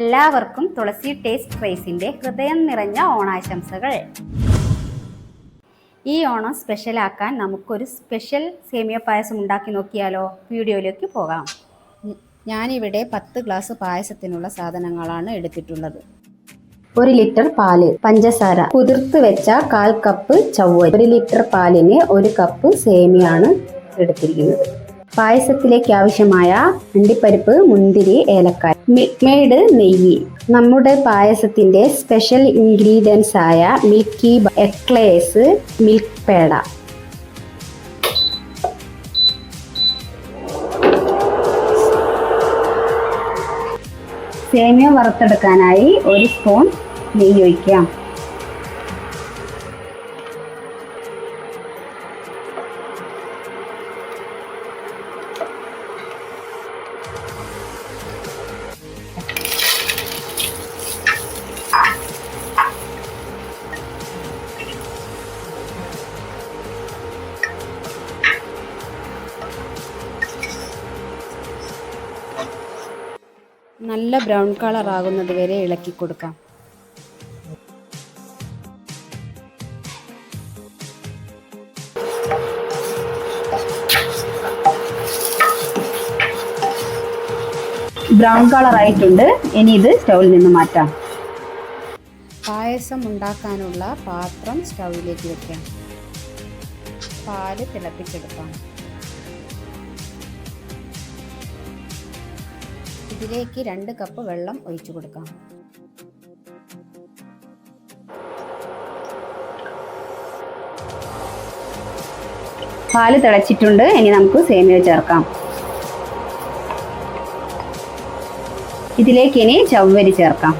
എല്ലാവർക്കും തുളസി ടേസ്റ്റ് റൈസിൻ്റെ ഹൃദയം നിറഞ്ഞ ഓണാശംസകൾ. ഈ ഓണം സ്പെഷ്യലാക്കാൻ നമുക്കൊരു സ്പെഷ്യൽ സേമിയ പായസം ഉണ്ടാക്കി നോക്കിയാലോ? വീഡിയോയിലേക്ക് പോകാം. ഞാനിവിടെ 10 ഗ്ലാസ് പായസത്തിനുള്ള സാധനങ്ങളാണ് എടുത്തിട്ടുള്ളത്. 1 ലിറ്റർ പാല്, പഞ്ചസാര, കുതിർത്ത് വെച്ച 1/4 കപ്പ് ചവ്വരി, 1 ലിറ്റർ പാലിന് 1 കപ്പ് സേമിയാണ് എടുത്തിരിക്കുന്നത്. പായസത്തിലേക്ക് ആവശ്യമായ അണ്ടിപ്പരിപ്പ്, മുന്തിരി, ഏലക്കായ, മിൽക്ക് മെയ്ഡ് നെയ്യ്, നമ്മുടെ പായസത്തിന്റെ സ്പെഷ്യൽ ഇൻഗ്രീഡിയൻസ് ആയ മിൽക്കി എക്ലേഴ്സ്, മിൽക്ക് പേട. സേമിയ വറുത്തെടുക്കാനായി 1 സ്പൂൺ നെയ്യ് ഒഴിക്കാം. നല്ല ബ്രൗൺ കളർ ആകുന്നത് വരെ ഇളക്കി കൊടുക്കാം. ബ്രൗൺ കളർ ആയിട്ടുണ്ട്. ഇനി ഇത് സ്റ്റൗവിൽ നിന്ന് മാറ്റാം. പായസം ഉണ്ടാക്കാനുള്ള പാത്രം സ്റ്റൗവിലേക്ക് വെക്കാം. പാല് തിളപ്പിച്ചെടുക്കാം. ഇതിലേക്ക് 2 കപ്പ് വെള്ളം ഒഴിച്ചു കൊടുക്കാം. പാല് തിളച്ചിട്ടുണ്ട്. ഇനി നമുക്ക് സേമിയ ചേർക്കാം. ഇതിലേക്ക് ഇനി ചവ്വരി ചേർക്കാം.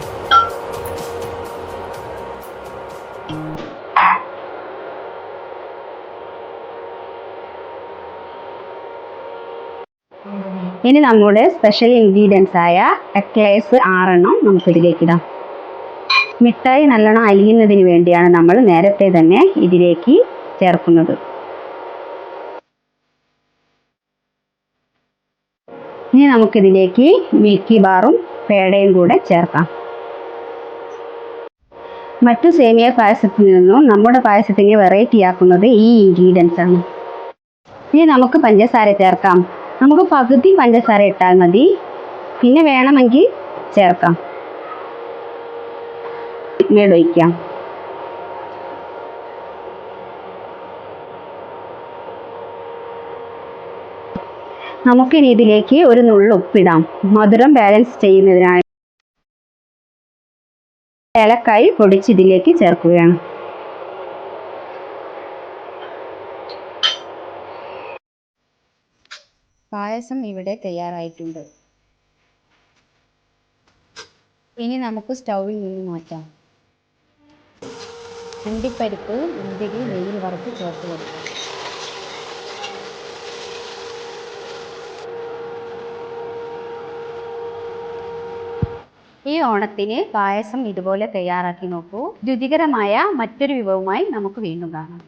ഇനി നമ്മുടെ സ്പെഷ്യൽ ഇൻഗ്രീഡിയൻസ് ആയ എക്ലേഴ്സ് 6 നമുക്കിതിലേക്ക് ഇടാം. മിഠായി നല്ലോണം അലിയുന്നതിന് വേണ്ടിയാണ് നമ്മൾ നേരത്തെ തന്നെ ഇതിലേക്ക് ചേർക്കുന്നത്. ഇനി നമുക്കിതിലേക്ക് മിൽക്കി ബാറും പേടയും കൂടെ ചേർക്കാം. മറ്റു സേമിയ പായസത്തിൽ നിന്നും നമ്മുടെ പായസത്തിനെ വെറൈറ്റി ആക്കുന്നത് ഈ ഇൻഗ്രീഡിയൻസ് ആണ്. ഇനി നമുക്ക് പഞ്ചസാര ചേർക്കാം. നമുക്ക് പകുതി പഞ്ചസാര ഇട്ടാൽ മതി, പിന്നെ വേണമെങ്കിൽ ചേർക്കാം. ഒഴിക്കാം. നമുക്കിനി ഇതിലേക്ക് ഒരു നുള്ളു ഉപ്പിടാം. മധുരം ബാലൻസ് ചെയ്യുന്നതിനായി ഏലക്കായ് പൊടിച്ച് ഇതിലേക്ക് ചേർക്കുകയാണ്. പായസം ഇവിടെ തയ്യാറായിട്ടുണ്ട്. ഇനി നമുക്ക് സ്റ്റൗവിൽ നിന്ന് മാറ്റാം. അണ്ടിപ്പരിപ്പ്, മുന്തിരി നെയ്യിൽ വറുത്ത് ചേർത്ത് കൊടുക്കാം. ഈ ഓണത്തിന് പായസം ഇതുപോലെ തയ്യാറാക്കി നോക്കൂ. രുചികരമായ മറ്റൊരു വിഭവമായി നമുക്ക് വീണ്ടും കാണാം.